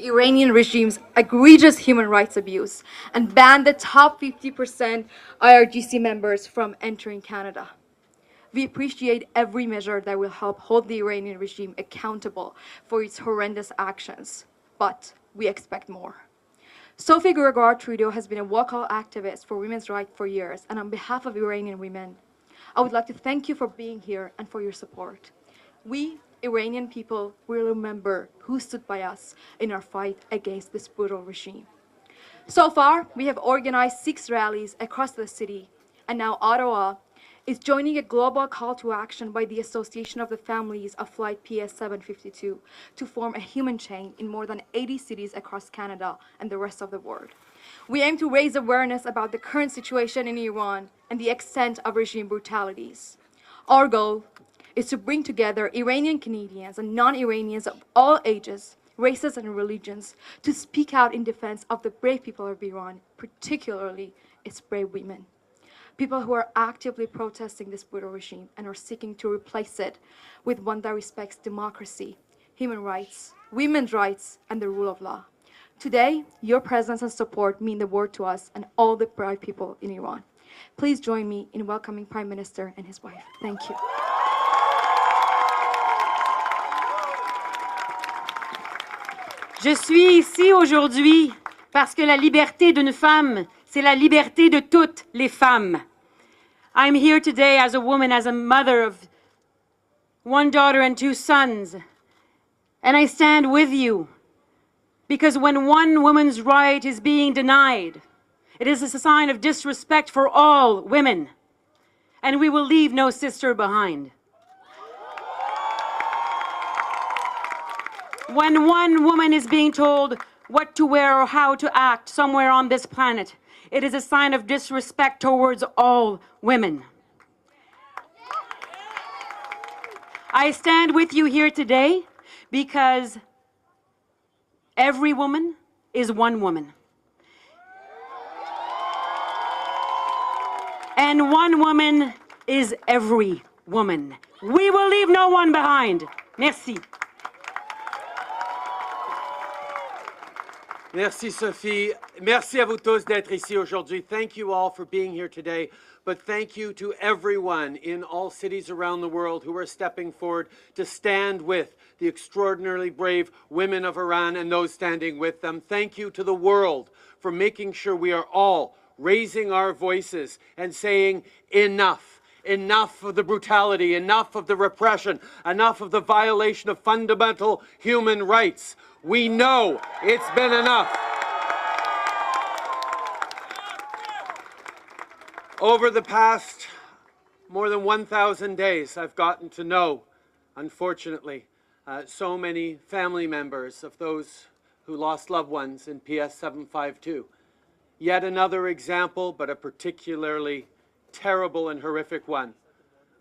the Iranian regime's egregious human rights abuse and ban the top 50% IRGC members from entering Canada. We appreciate every measure that will help hold the Iranian regime accountable for its horrendous actions, but we expect more. Sophie Gregoire Trudeau has been a vocal activist for women's rights for years, and on behalf of Iranian women, I would like to thank you for being here and for your support. We, Iranian people, will remember who stood by us in our fight against this brutal regime. So far, we have organized 6 rallies across the city, and now Ottawa is joining a global call to action by the Association of the Families of Flight PS 752 to form a human chain in more than 80 cities across Canada and the rest of the world. We aim to raise awareness about the current situation in Iran and the extent of regime brutalities. Our goal is to bring together Iranian Canadians and non-Iranians of all ages, races and religions to speak out in defense of the brave people of Iran, particularly its brave women. People who are actively protesting this brutal regime and are seeking to replace it with one that respects democracy, human rights, women's rights, and the rule of law. Today, your presence and support mean the world to us and all the brave people in Iran. Please join me in welcoming Prime Minister and his wife. Thank you. Je suis ici aujourd'hui parce que la liberté d'une femme, c'est la liberté de toutes les femmes. I'm here today as a woman, as a mother of 1 daughter and 2 sons. And I stand with you because when one woman's right is being denied, it is a sign of disrespect for all women. And we will leave no sister behind. When one woman is being told what to wear or how to act somewhere on this planet, it is a sign of disrespect towards all women. I stand with you here today because every woman is one woman. And one woman is every woman. We will leave no one behind. Merci. Merci, Sophie. Merci à vous tous d'être ici aujourd'hui. Thank you all for being here today. But thank you to everyone in all cities around the world who are stepping forward to stand with the extraordinarily brave women of Iran and those standing with them. Thank you to the world for making sure we are all raising our voices and saying enough. Enough of the brutality, enough of the repression, enough of the violation of fundamental human rights. We know it's been enough. Over the past more than 1,000 days, I've gotten to know, unfortunately, so many family members of those who lost loved ones in PS 752. Yet another example, but a particularly terrible and horrific one,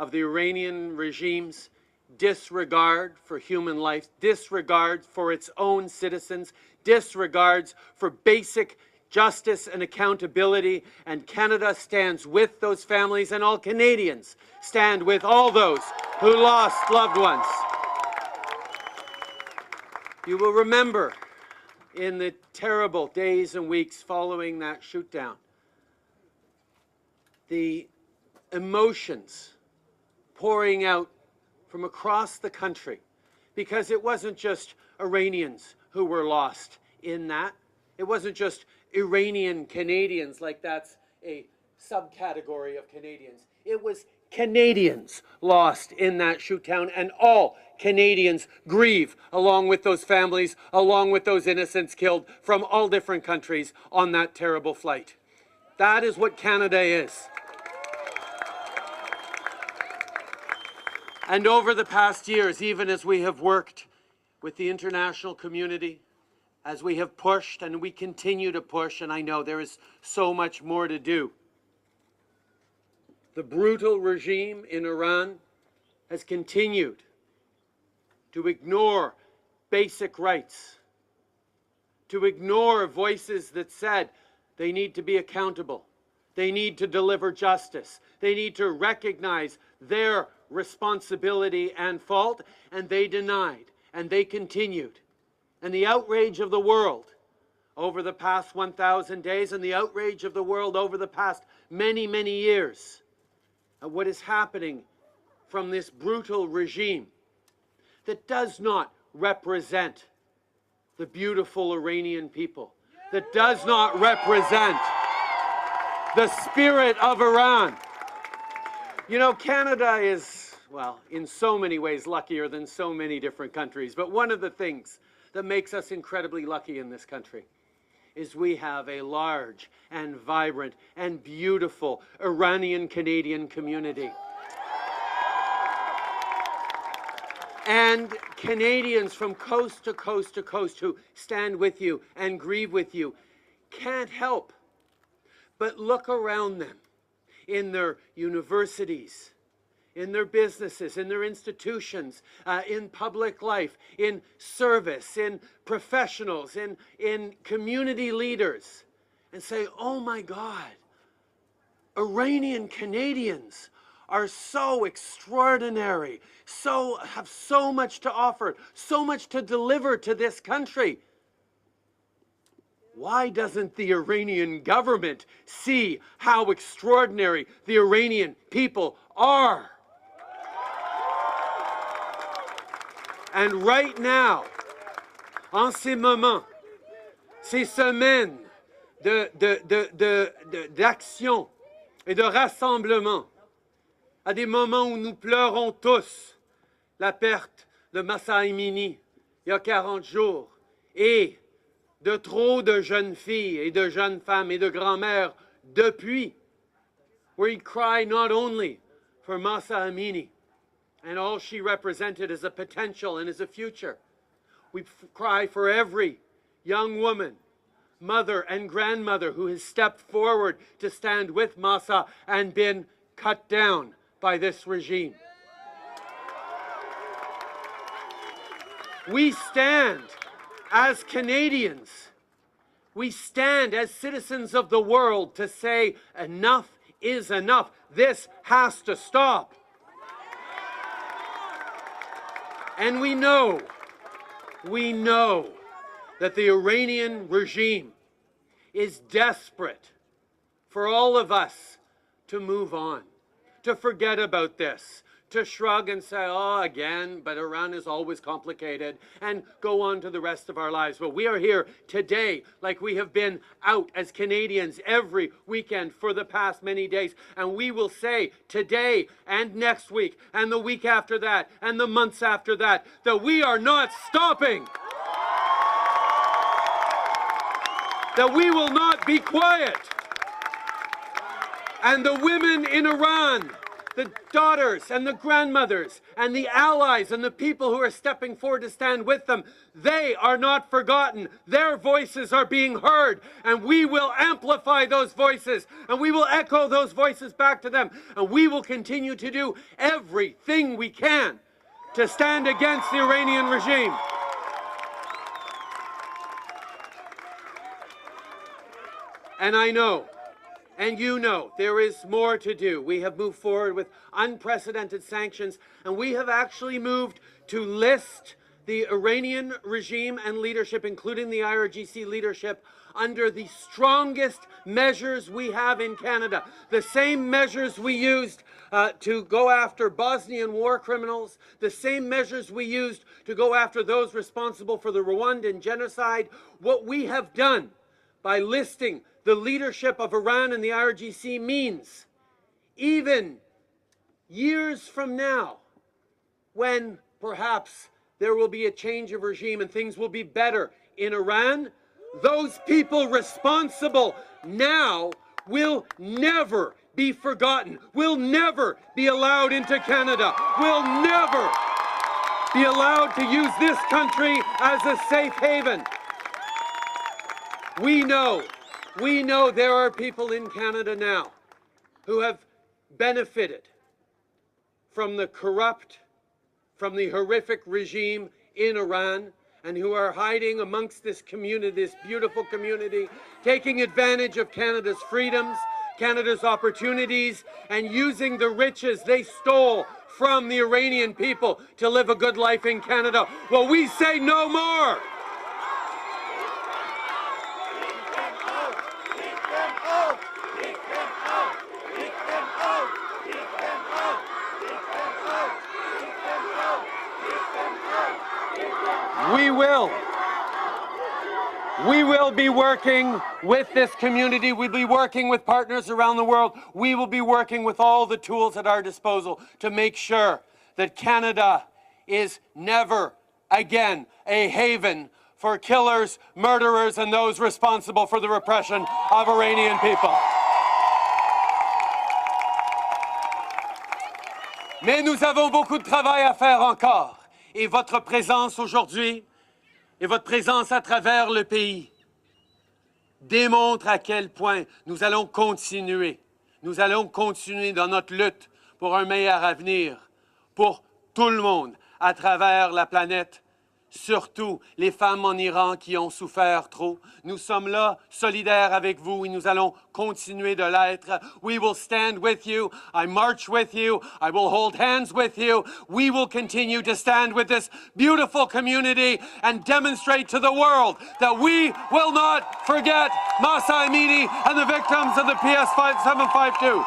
of the Iranian regime's disregard for human life, disregard for its own citizens, disregards for basic justice and accountability. And Canada stands with those families, and all Canadians stand with all those who lost loved ones. You will remember in the terrible days and weeks following that shootdown, the emotions pouring out from across the country, because it wasn't just Iranians who were lost in that. It wasn't just Iranian Canadians, like that's a subcategory of Canadians. It was Canadians lost in that shootdown, and all Canadians grieve along with those families, along with those innocents killed from all different countries on that terrible flight. That is what Canada is. And over the past years, even as we have worked with the international community, as we have pushed and we continue to push, and I know there is so much more to do, the brutal regime in Iran has continued to ignore basic rights, to ignore voices that said they need to be accountable, they need to deliver justice, they need to recognize their responsibility and fault, and they denied, and they continued. and the outrage of the world over the past 1,000 days and the outrage of the world over the past many, many years at what is happening from this brutal regime that does not represent the beautiful Iranian people, that does not represent the spirit of Iran. You know, Canada is, well, in so many ways luckier than so many different countries, but one of the things that makes us incredibly lucky in this country is we have a large and vibrant and beautiful Iranian Canadian community. And Canadians from coast to coast to coast who stand with you and grieve with you can't help but look around them in their universities, in their businesses, in their institutions, in public life, in service, in professionals, in community leaders, and say, oh my God, Iranian Canadians are so extraordinary, have so much to offer, so much to deliver to this country. Why doesn't the Iranian government see how extraordinary the Iranian people are? And right now, en ces moments, ces semaines d'action et de rassemblement, à des moments où nous pleurons tous la perte de Mahsa Amini il y a 40 jours et de trop de jeunes filles et de jeunes femmes et de grand-mères depuis. We cry not only for Mahsa Amini and all she represented as a potential and as a future. We cry for every young woman, mother and grandmother who has stepped forward to stand with Mahsa and been cut down by this regime. We stand as Canadians, we stand as citizens of the world to say enough is enough. This has to stop. And we know that the Iranian regime is desperate for all of us to move on, to forget about this, to shrug and say, oh, again, but Iran is always complicated, and go on to the rest of our lives. But we are here today, like we have been out as Canadians every weekend for the past many days, and we will say today and next week and the week after that and the months after that, that we are not stopping, that we will not be quiet. And the women in Iran, the daughters and the grandmothers and the allies and the people who are stepping forward to stand with them, they are not forgotten. Their voices are being heard, and we will amplify those voices, and we will echo those voices back to them, and we will continue to do everything we can to stand against the Iranian regime. And I know, and you know, there is more to do. We have moved forward with unprecedented sanctions, and we have actually moved to list the Iranian regime and leadership, including the IRGC leadership, under the strongest measures we have in Canada. The same measures we used to go after Bosnian war criminals, the same measures we used to go after those responsible for the Rwandan genocide. What we have done by listing the leadership of Iran and the IRGC means even years from now, when perhaps there will be a change of regime and things will be better in Iran, those people responsible now will never be forgotten, will never be allowed into Canada, will never be allowed to use this country as a safe haven. We know there are people in Canada now who have benefited from the corrupt, from the horrific regime in Iran, and who are hiding amongst this community, this beautiful community, taking advantage of Canada's freedoms, Canada's opportunities, and using the riches they stole from the Iranian people to live a good life in Canada. Well, we say no more. We will be working with this community. We'll be working with partners around the world. We will be working with all the tools at our disposal to make sure that Canada is never again a haven for killers, murderers, and those responsible for the repression of Iranian people. Mais nous avons beaucoup de travail à faire encore. Et votre présence aujourd'hui et votre présence à travers le pays démontre à quel point nous allons continuer. Nous allons continuer dans notre lutte pour un meilleur avenir pour tout le monde à travers la planète. Surtout les femmes en Iran qui ont souffert trop. Nous sommes là, solidaires avec vous, et nous allons continuer de l'être. We will stand with you. I march with you. I will hold hands with you. We will continue to stand with this beautiful community and demonstrate to the world that we will not forget Mahsa Amini and the victims of the PS-752.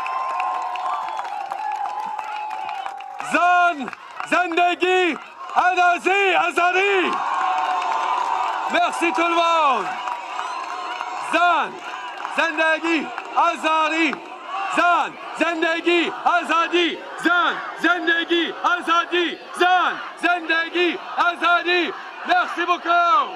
Zan Zendegi Adazi Azadi. Merci tout le monde. Zan Zendegi Azadi. Zan Zendegi Azadi. Zan Zendegi Azadi. Zan Zendegi Azadi. Merci beaucoup.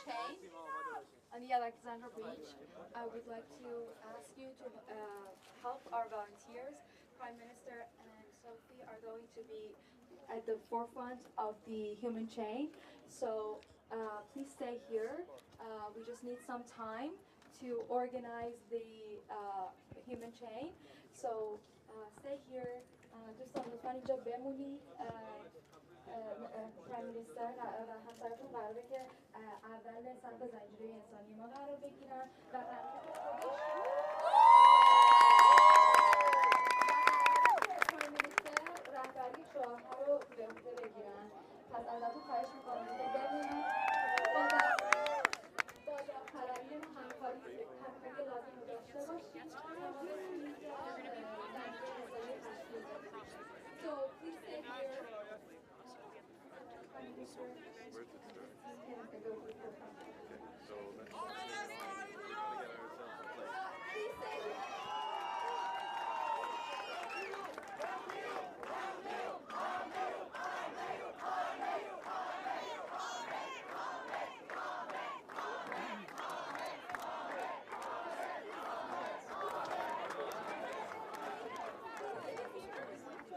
Chain on the Alexandra Beach. I would like to ask you to help our volunteers. Prime Minister and Sophie are going to be at the forefront of the human chain. So please stay here. We just need some time to organize the human chain. So stay here. دوستان لطفاً اینجا بمونید. پرایم مینیستر و همسایتون قراره که اول سمت زنجیره انسانی ما قرار بگیرن و پرایم مینیستر رهبری شعارها رو به عهده بگیرن. پس ازتون خواهش میکنم که بمونید با داوطلبی و همکاری لازم رو داشته باشید. So please stay here.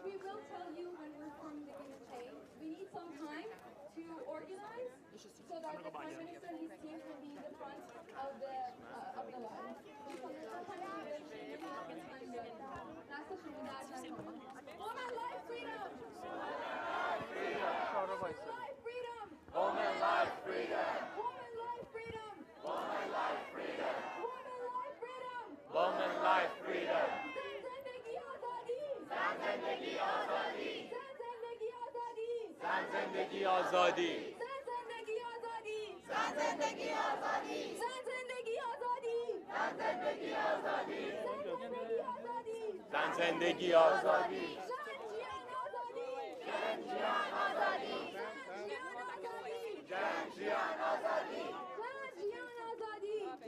We will tell you when we're forming the human chain. We need some time to organize so that the Prime Minister and his team can be in the front of the line. Woman life freedom! Woman life freedom! Woman life freedom! Woman life freedom! Woman life freedom! Woman life freedom! زندگی آزادی! زندگی آزادی! زندگی آزادی! زندگی آزادی! زندگی آزادی! زندگی آزادی! زندگی آزادی! زندگی آزادی!